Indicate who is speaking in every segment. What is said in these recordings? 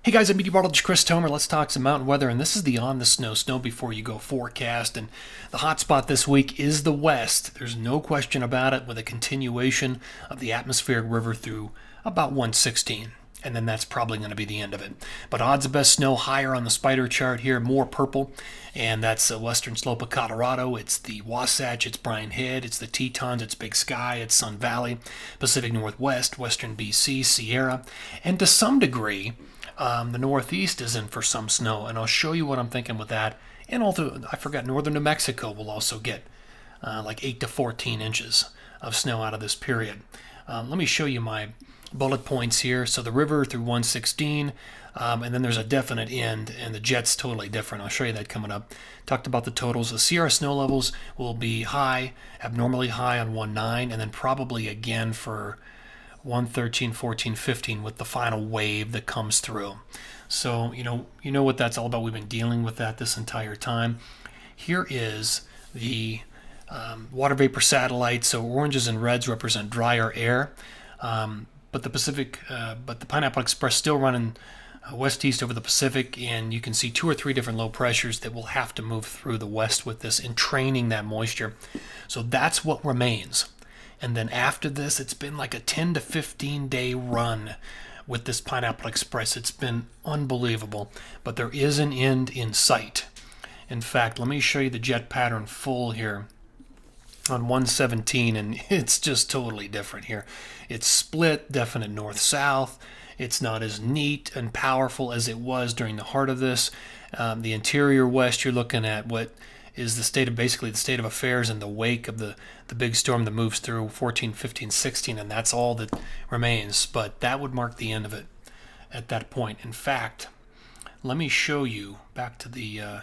Speaker 1: Hey guys, I'm meteorologist Chris Tomer. Let's talk some mountain weather, and this is the On the Snow Before You Go forecast. And the hot spot this week is the west. There's no question about it, with a continuation of the atmospheric river through about 116. And then that's probably going to be the end of it. But odds of best snow higher on the spider chart here, more purple, and that's the western slope of Colorado. It's the Wasatch, it's Brian Head, it's the Tetons, it's Big Sky, it's Sun Valley, Pacific Northwest, western BC, Sierra, and to some degree, the Northeast is in for some snow, and I'll show you what I'm thinking with that. And also, I forgot, northern New Mexico will also get like 8 to 14 inches of snow out of this period. Let me show you my bullet points here. So the river through 116, and then there's a definite end, and the jet's totally different. I'll show you that coming up. Talked about the totals. The Sierra snow levels will be high, abnormally high on 1-9, and then probably again for 113, 14, 15 with the final wave that comes through. So you know what that's all about. We've been dealing with that this entire time. Here is the water vapor satellite. So oranges and reds represent drier air, but the Pineapple Express still running west-east over the Pacific, and you can see 2 or 3 different low pressures that will have to move through the west with this, entraining that moisture. So that's what remains. And then after this, it's been like a 10 to 15 day run with this Pineapple Express. It's been unbelievable, but there is an end in sight. In fact, let me show you the jet pattern full here on 117, and it's just totally different here. It's split, definite north-south. It's not as neat and powerful as it was during the heart of this. The interior west, you're looking at what is basically the state of affairs in the wake of the big storm that moves through 14, 15, 16, and that's all that remains. But that would mark the end of it at that point. In fact, let me show you back to the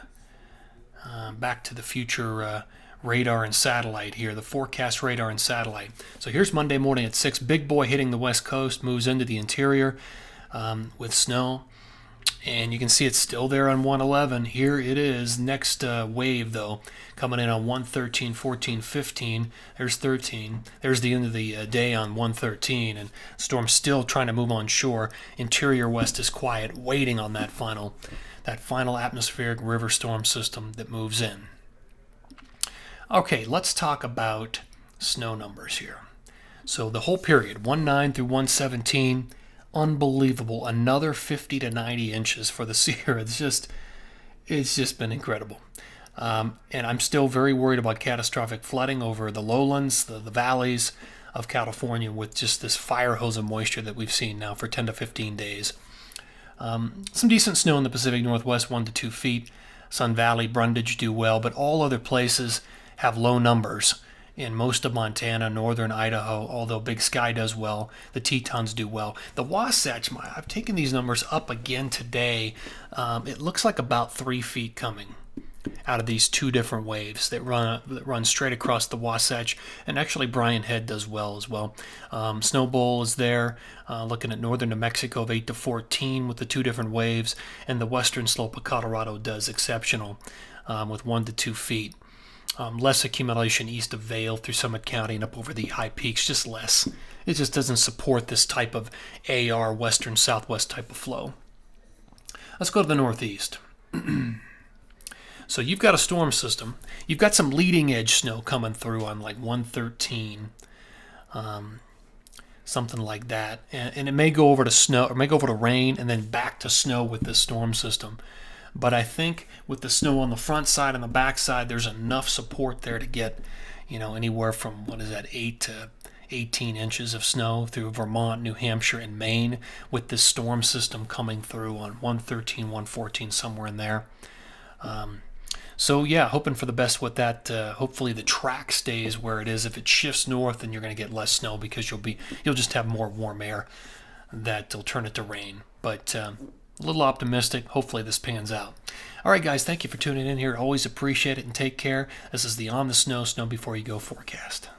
Speaker 1: future radar and satellite here, the forecast radar and satellite. So here's Monday morning at 6. Big boy hitting the west coast, moves into the interior with snow. And you can see it's still there on 111. Here it is. Next wave, though, coming in on 113, 14, 15. There's 13. There's the end of the day on 113. And storm's still trying to move on shore. Interior west is quiet, waiting on that final atmospheric river storm system that moves in. Okay, let's talk about snow numbers here. So the whole period, 19 through 117, unbelievable. Another 50 to 90 inches for the Sierra. It's just been incredible. And I'm still very worried about catastrophic flooding over the lowlands, the valleys of California, with just this fire hose of moisture that we've seen now for 10 to 15 days. Some decent snow in the Pacific Northwest, 1 to 2 feet. Sun Valley, Brundage do well, but all other places have low numbers. In most of Montana, northern Idaho, although Big Sky does well, the Tetons do well. The Wasatch, I've taken these numbers up again today. It looks like about 3 feet coming out of these 2 different waves that run straight across the Wasatch, and actually Brian Head does well as well. Snow Bowl is there, looking at northern New Mexico of 8 to 14 with the 2 different waves, and the western slope of Colorado does exceptional with 1 to 2 feet. Less accumulation east of Vail through Summit County and up over the high peaks, just less. It just doesn't support this type of AR western southwest type of flow. Let's go to the northeast. So you've got a storm system. You've got some leading edge snow coming through on like 113, something like that. And it may go over to snow, or may go over to rain, and then back to snow with this storm system. But I think with the snow on the front side and the back side, there's enough support there to get, anywhere from, 8 to 18 inches of snow through Vermont, New Hampshire, and Maine, with this storm system coming through on 113, 114, somewhere in there. So yeah, hoping for the best with that. Hopefully the track stays where it is. If it shifts north, then you're going to get less snow because you'll just have more warm air that'll turn it to rain. But a little optimistic. Hopefully this pans out. All right, guys, thank you for tuning in here. Always appreciate it, and take care. This is the On the Snow Before You Go forecast.